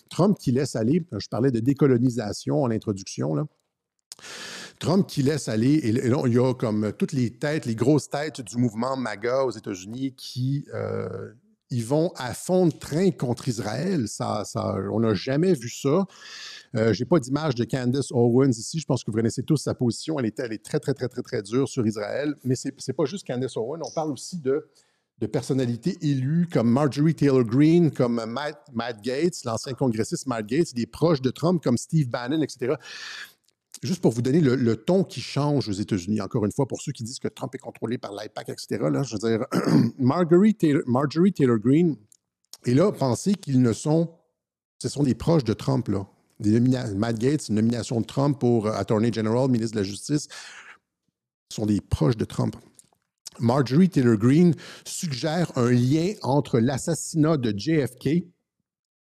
Trump qui laisse aller, je parlais de décolonisation en introduction, là. Trump qui laisse aller, et là, il y a comme toutes les têtes, les grosses têtes du mouvement MAGA aux États-Unis qui ils vont à fond de train contre Israël. On n'a jamais vu ça. Je n'ai pas d'image de Candace Owens ici. Je pense que vous connaissez tous sa position. Elle est très, très, très, très, très dure sur Israël. Mais ce n'est pas juste Candace Owens. On parle aussi de personnalités élues comme Marjorie Taylor Greene, comme Matt Gaetz, l'ancien congressiste Matt Gaetz, des proches de Trump comme Steve Bannon, etc. Juste pour vous donner le ton qui change aux États-Unis, encore une fois, pour ceux qui disent que Trump est contrôlé par l'AIPAC, etc., là, je veux dire, Marjorie Taylor Greene, et là, pensez qu'ils ce sont des proches de Trump, là. Matt Gaetz, une nomination de Trump pour Attorney General, ministre de la Justice, sont des proches de Trump. Marjorie Taylor Greene suggère un lien entre l'assassinat de JFK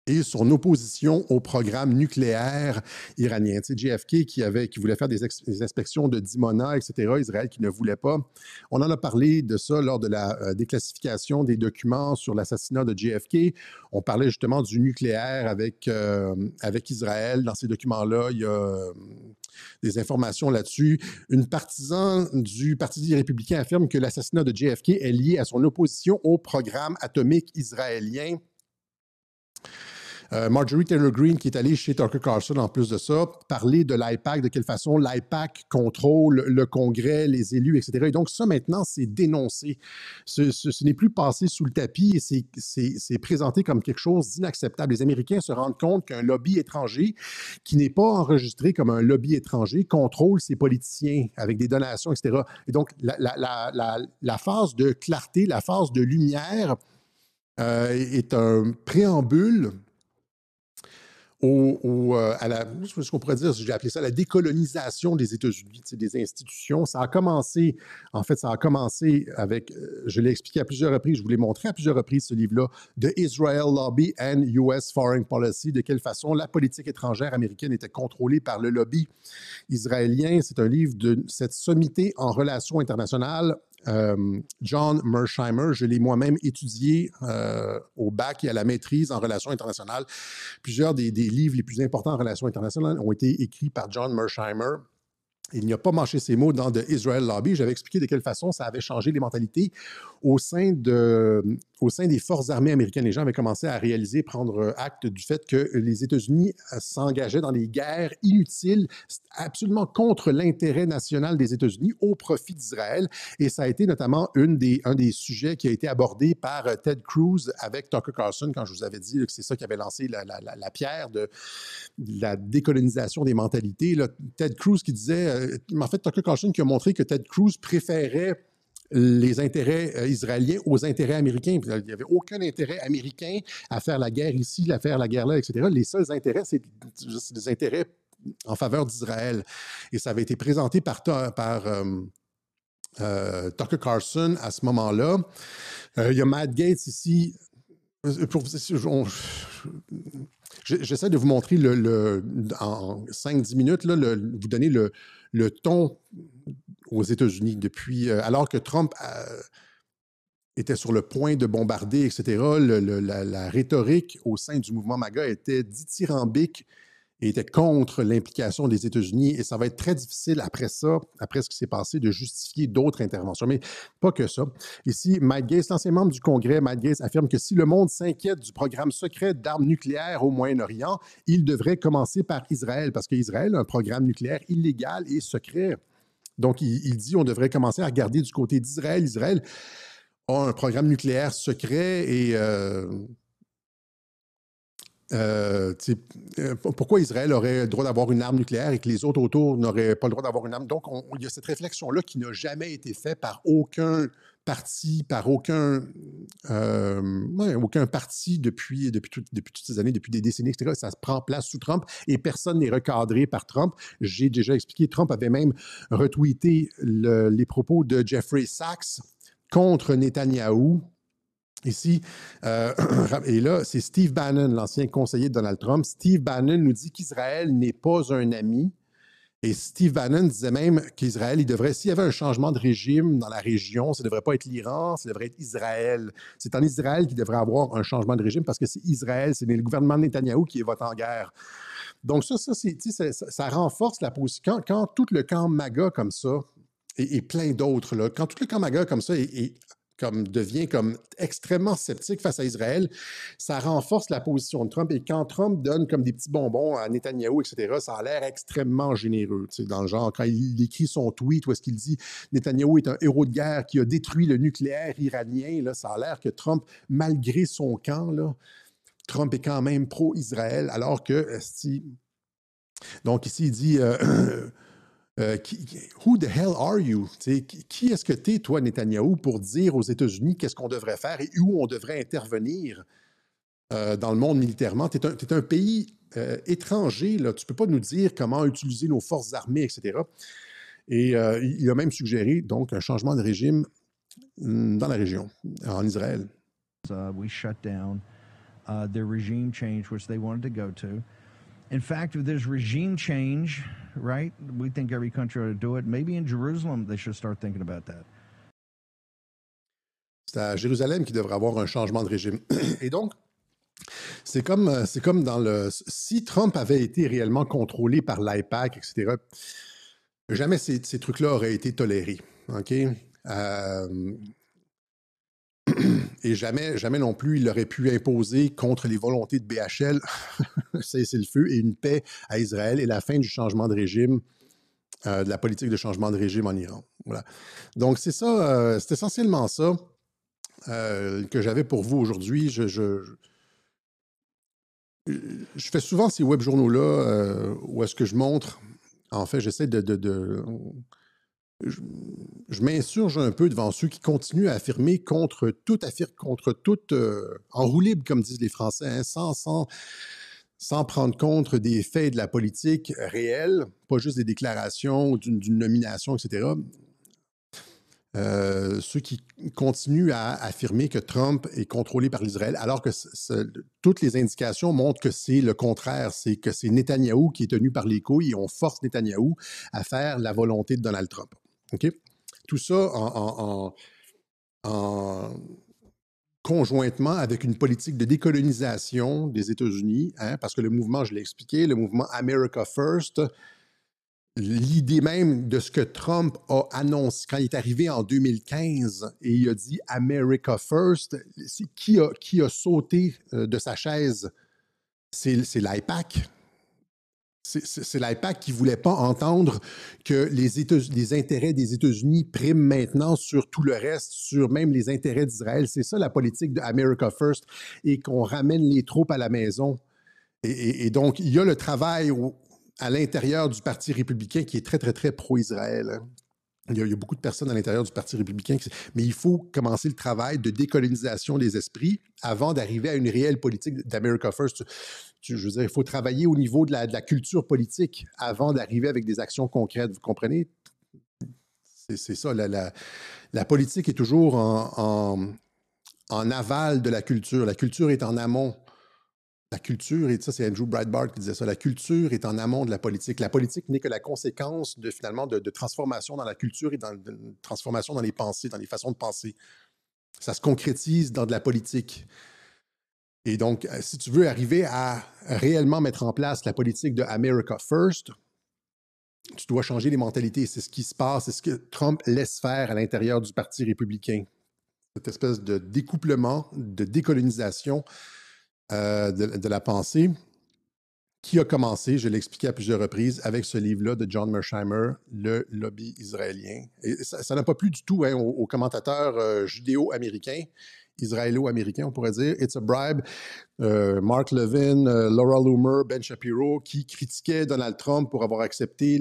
et son opposition au programme nucléaire iranien. Tu sais, JFK qui voulait faire des inspections de Dimona, etc., Israël qui ne voulait pas. On en a parlé de ça lors de la déclassification des documents sur l'assassinat de JFK. On parlait justement du nucléaire avec Israël. Dans ces documents-là, il y a des informations là-dessus. Une partisan du Parti républicain affirme que l'assassinat de JFK est lié à son opposition au programme atomique israélien. Marjorie Taylor Greene, qui est allée chez Tucker Carlson en plus de ça, parler de l'AIPAC, de quelle façon l'AIPAC contrôle le Congrès, les élus, etc. Et donc ça, maintenant, c'est dénoncé. Ce n'est plus passé sous le tapis et c'est présenté comme quelque chose d'inacceptable. Les Américains se rendent compte qu'un lobby étranger, qui n'est pas enregistré comme un lobby étranger, contrôle ses politiciens avec des donations, etc. Et donc, la phase de clarté, la phase de lumière est un préambule ce qu'on pourrait dire, j'ai appelé ça la décolonisation des États-Unis, des institutions. Ça a commencé avec, je l'ai expliqué à plusieurs reprises, je vous l'ai montré à plusieurs reprises, ce livre-là, The Israel Lobby and US Foreign Policy, de quelle façon la politique étrangère américaine était contrôlée par le lobby israélien. C'est un livre de cette sommité en relations internationales. John Mersheimer, je l'ai moi-même étudié au bac et à la maîtrise en relations internationales. Plusieurs des livres les plus importants en relations internationales ont été écrits par John Mersheimer. Il n'y a pas mâché ses mots dans The Israel Lobby. J'avais expliqué de quelle façon ça avait changé les mentalités au sein des forces armées américaines. Les gens avaient commencé à réaliser, prendre acte du fait que les États-Unis s'engageaient dans des guerres inutiles, absolument contre l'intérêt national des États-Unis, au profit d'Israël. Et ça a été notamment un des sujets qui a été abordé par Ted Cruz avec Tucker Carlson, quand je vous avais dit que c'est ça qui avait lancé la pierre de la décolonisation des mentalités. Là, Ted Cruz qui disait, en fait, Tucker Carlson qui a montré que Ted Cruz préférait les intérêts israéliens aux intérêts américains. Il n'y avait aucun intérêt américain à faire la guerre ici, à faire la guerre là, etc. Les seuls intérêts, c'est des intérêts en faveur d'Israël. Et ça avait été présenté par Tucker Carlson à ce moment-là. Il y a Matt Gaetz ici. J'essaie de vous montrer en 5-10 minutes, là, vous donner le ton aux États-Unis depuis, alors que Trump était sur le point de bombarder, etc., la rhétorique au sein du mouvement MAGA était dithyrambique et était contre l'implication des États-Unis. Et ça va être très difficile après ça, après ce qui s'est passé, de justifier d'autres interventions. Mais pas que ça. Ici, Matt Gaetz, l'ancien membre du Congrès, Matt Gaetz affirme que si le monde s'inquiète du programme secret d'armes nucléaires au Moyen-Orient, il devrait commencer par Israël, parce qu'Israël a un programme nucléaire illégal et secret. Donc, il dit qu'on devrait commencer à regarder du côté d'Israël. Israël a un programme nucléaire secret et... pourquoi Israël aurait le droit d'avoir une arme nucléaire et que les autres autour n'auraient pas le droit d'avoir une arme? Donc, il y a cette réflexion-là qui n'a jamais été faite par aucun parti, par aucun parti depuis toutes ces années, depuis des décennies, etc. Ça se prend place sous Trump et personne n'est recadré par Trump. J'ai déjà expliqué, Trump avait même retweeté les propos de Jeffrey Sachs contre Netanyahou. Ici, et là, c'est Steve Bannon, l'ancien conseiller de Donald Trump. Steve Bannon nous dit qu'Israël n'est pas un ami Et Steve Bannon disait même qu'Israël, s'il y avait un changement de régime dans la région, ça ne devrait pas être l'Iran, ça devrait être Israël. C'est en Israël qu'il devrait avoir un changement de régime parce que c'est Israël, c'est le gouvernement de Netanyahou qui vote en guerre. Donc ça renforce la position. Quand tout le camp MAGA comme ça, et plein d'autres, là, quand tout le camp MAGA comme ça devient comme extrêmement sceptique face à Israël, ça renforce la position de Trump. Et quand Trump donne comme des petits bonbons à Netanyahou, etc., ça a l'air extrêmement généreux. Dans le genre, quand il écrit son tweet où est-ce qu'il dit « Netanyahou est un héros de guerre qui a détruit le nucléaire iranien », là, ça a l'air que Trump, malgré son camp, là, Trump est quand même pro-Israël, alors que... donc ici, il dit... who the hell are you? Qui est-ce que t'es, toi, Netanyahou, pour dire aux États-Unis qu'est-ce qu'on devrait faire et où on devrait intervenir dans le monde militairement? T'es un pays étranger, là. Tu peux pas nous dire comment utiliser nos forces armées, etc. Et il a même suggéré, donc, un changement de régime dans la région, en Israël. We shut down their regime change, which they wanted to go to. In fact, if there's regime change, right, we think every country ought to do it. Maybe in Jerusalem, they should start thinking about that. C'est à Jérusalem qu'il devrait avoir un changement de régime. Et donc, c'est comme dans le... Si Trump avait été réellement contrôlé par l'AIPAC, etc., jamais ces trucs-là auraient été tolérés. OK? Et jamais non plus il aurait pu imposer contre les volontés de BHL cesser le feu et une paix à Israël et la fin du changement de régime, de la politique de changement de régime en Iran. Voilà. Donc c'est ça, c'est essentiellement ça que j'avais pour vous aujourd'hui. Je fais souvent ces web journaux-là où est-ce que je montre, en fait, j'essaie je m'insurge un peu devant ceux qui continuent à affirmer contre toute en roue libre, comme disent les Français, hein, sans prendre compte des faits de la politique réelle, pas juste des déclarations ou d'une nomination, etc. Ceux qui continuent à affirmer que Trump est contrôlé par l'Israël, alors que toutes les indications montrent que c'est le contraire, c'est que c'est Netanyahou qui est tenu par les couilles et on force Netanyahou à faire la volonté de Donald Trump. OK? Tout ça conjointement avec une politique de décolonisation des États-Unis, hein, parce que le mouvement, je l'ai expliqué, le mouvement America First, l'idée même de ce que Trump a annoncé quand il est arrivé en 2015 et il a dit America First, qui a sauté de sa chaise? C'est l'AIPAC. C'est l'AIPAC qui ne voulait pas entendre que les intérêts des États-Unis priment maintenant sur tout le reste, sur même les intérêts d'Israël. C'est ça la politique de America First et qu'on ramène les troupes à la maison. Et donc, il y a le travail à l'intérieur du Parti républicain qui est très, très, très pro-Israël. Hein. Il y a beaucoup de personnes à l'intérieur du Parti républicain, mais il faut commencer le travail de décolonisation des esprits avant d'arriver à une réelle politique d'America First. Je veux dire, il faut travailler au niveau de la culture politique avant d'arriver avec des actions concrètes. Vous comprenez? C'est ça. La politique est toujours en aval de la culture. La culture est en amont. La culture, et ça, c'est Andrew Breitbart qui disait ça, la culture est en amont de la politique. La politique n'est que la conséquence finalement de transformation dans la culture et de transformation dans les pensées, dans les façons de penser. Ça se concrétise dans de la politique. Et donc, si tu veux arriver à réellement mettre en place la politique de America First, tu dois changer les mentalités. C'est ce qui se passe, c'est ce que Trump laisse faire à l'intérieur du Parti républicain. Cette espèce de découplement, de décolonisation de la pensée qui a commencé, je l'ai expliqué à plusieurs reprises, avec ce livre-là de John Mersheimer, Le lobby israélien. Et ça n'a pas plu du tout aux commentateurs judéo-américains, israélo-américains, on pourrait dire. It's a Bribe, Mark Levin, Laura Loomer, Ben Shapiro, qui critiquaient Donald Trump pour avoir accepté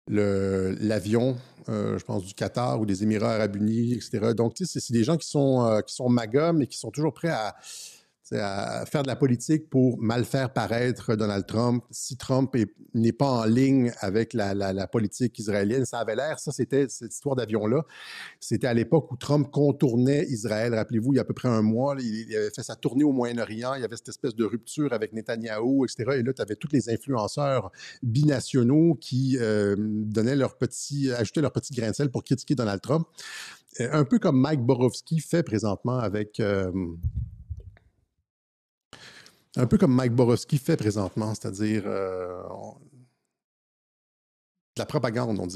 l'avion, je pense, du Qatar ou des Émirats arabes unis, etc. Donc, tu sais, c'est des gens qui sont MAGA, mais qui sont toujours prêts à faire de la politique pour mal faire paraître Donald Trump. Si Trump n'est pas en ligne avec la politique israélienne, ça avait l'air, ça c'était cette histoire d'avion-là, c'était à l'époque où Trump contournait Israël. Rappelez-vous, il y a à peu près un mois, il avait fait sa tournée au Moyen-Orient, il y avait cette espèce de rupture avec Netanyahou, etc. Et là, tu avais tous les influenceurs binationaux qui ajoutaient leur petit grain de sel pour critiquer Donald Trump. Un peu comme Mike Borowski fait présentement avec... un peu comme Mike Borowski fait présentement, c'est-à-dire de la propagande, on dirait.